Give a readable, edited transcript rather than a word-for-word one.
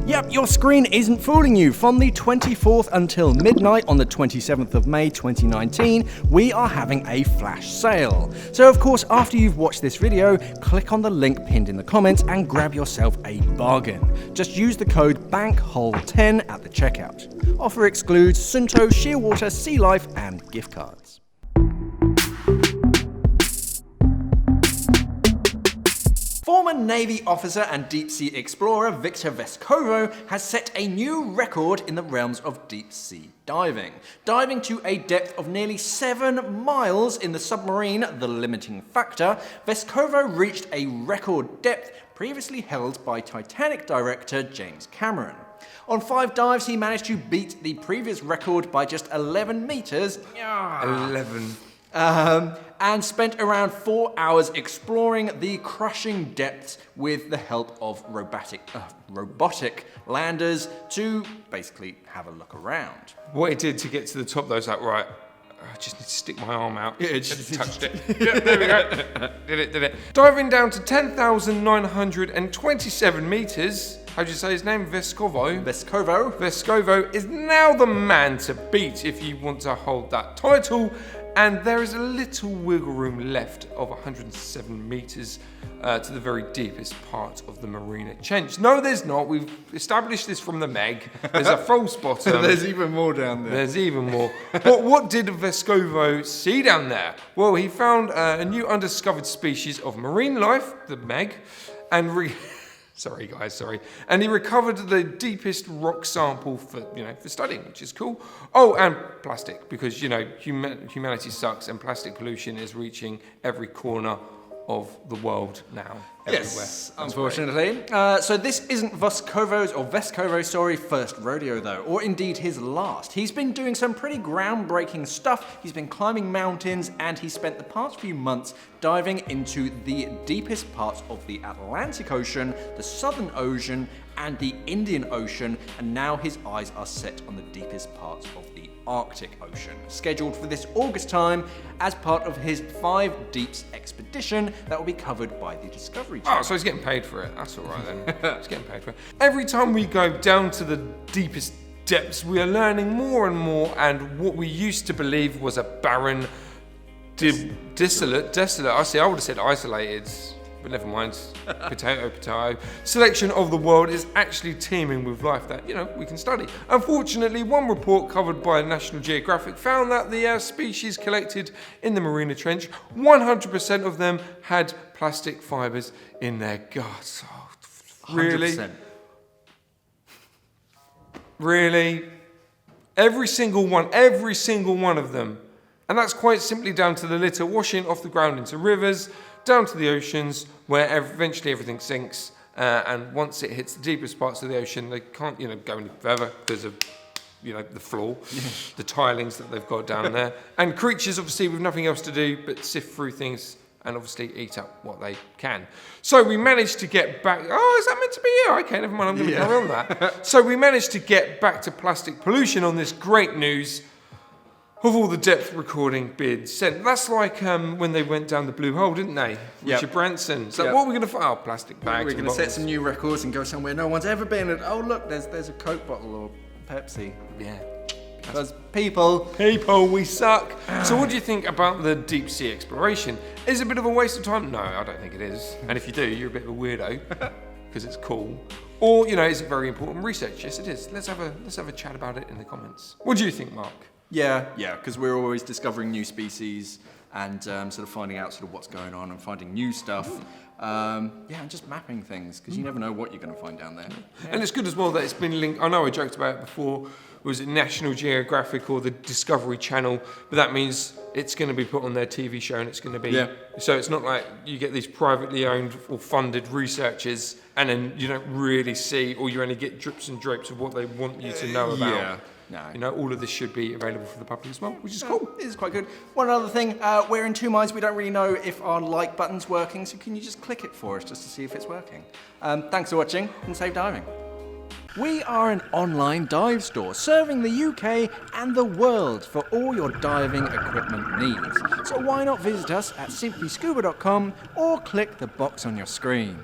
Yep, your screen isn't fooling you. From the 24th until midnight on the 27th of May 2019, we are having a flash sale. So of course, after you've watched this video, click on the link pinned in the comments and grab yourself a bargain. Just use the code BANKHOLE10 at the checkout. Offer excludes Sunto, Shearwater, Sea Life and gift cards. Former Navy officer and deep-sea explorer Victor Vescovo has set a new record in the realms of deep-sea diving. Diving to a depth of nearly 7 miles in the submarine, the limiting factor, Vescovo reached a record depth previously held by Titanic director James Cameron. On 5 dives, he managed to beat the previous record by just 11 meters. 11. And spent around 4 hours exploring the crushing depths with the help of robotic landers to basically have a look around. What it did to get to the top, though, was like, right, I just need to stick my arm out. Yeah, just touched it. Yeah, there we go. Did it. Diving down to 10,927 meters. How'd you say his name? Vescovo? Vescovo. Vescovo is now the man to beat if you want to hold that title. And there is a little wiggle room left of 107 meters to the very deepest part of the Marina Trench. No, there's not. We've established this from the Meg. There's a false bottom. There's even more down there. There's even more. But what did Vescovo see down there? Well, he found a new undiscovered species of marine life, the Meg, and Sorry, guys. And he recovered the deepest rock sample for studying, which is cool. Oh, and plastic, because humanity sucks, and plastic pollution is reaching every corner of the world now. Yes, unfortunately. So this isn't Vescovo's first rodeo though, or indeed his last. He's been doing some pretty groundbreaking stuff. He's been climbing mountains, and he spent the past few months diving into the deepest parts of the Atlantic Ocean, the Southern Ocean, and the Indian Ocean, and now his eyes are set on the deepest parts of the Arctic Ocean, scheduled for this August time as part of his 5 Deeps expedition that will be covered by the Discovery Channel. Oh, so he's getting paid for it. That's all right then. He's getting paid for it. Every time we go down to the deepest depths, we are learning more and more, and what we used to believe was a barren, desolate, I would have said isolated, but never mind, potato, selection of the world is actually teeming with life that, we can study. Unfortunately, one report covered by National Geographic found that the species collected in the Marina Trench, 100% of them had plastic fibres in their guts. Oh, really? 100%. Really? Every single one of them. And that's quite simply down to the litter washing off the ground into rivers, down to the oceans, where eventually everything sinks, and once it hits the deepest parts of the ocean, they can't, go any further because of, the floor, the tilings that they've got down there, and creatures obviously with nothing else to do but sift through things and obviously eat up what they can. So we managed to get back. Oh, is that meant to be you? Okay, never mind. I'm going to carry on that. So we managed to get back to plastic pollution on this great news of all the depth recording being sent. That's like when they went down the blue hole, didn't they? Richard Branson. So what are we going to find? Oh, plastic bags. We're going to set some new records and go somewhere no one's ever been. And oh look, there's a Coke bottle or Pepsi. Yeah. Because people, we suck. So what do you think about the deep sea exploration? Is it a bit of a waste of time? No, I don't think it is. And if you do, you're a bit of a weirdo because it's cool. Or is it very important research? Yes, it is. Let's have a chat about it in the comments. What do you think, Mark? Yeah, because we're always discovering new species and sort of finding out sort of what's going on and finding new stuff. And just mapping things, because you never know what you're going to find down there. Yeah. And it's good as well that it's been linked. I know I joked about it before. Was it National Geographic or the Discovery Channel? But that means it's going to be put on their TV show, and it's going to be. Yeah. So it's not like you get these privately owned or funded researchers, and then you don't really see, or you only get drips and drapes of what they want you to know about. Yeah. No. All of this should be available for the public as well, which is cool. It is quite good. One other thing, we're in 2 minds. We don't really know if our like button's working, so can you just click it for us just to see if it's working? Thanks for watching, and safe diving. We are an online dive store serving the UK and the world for all your diving equipment needs. So why not visit us at simplyscuba.com or click the box on your screen.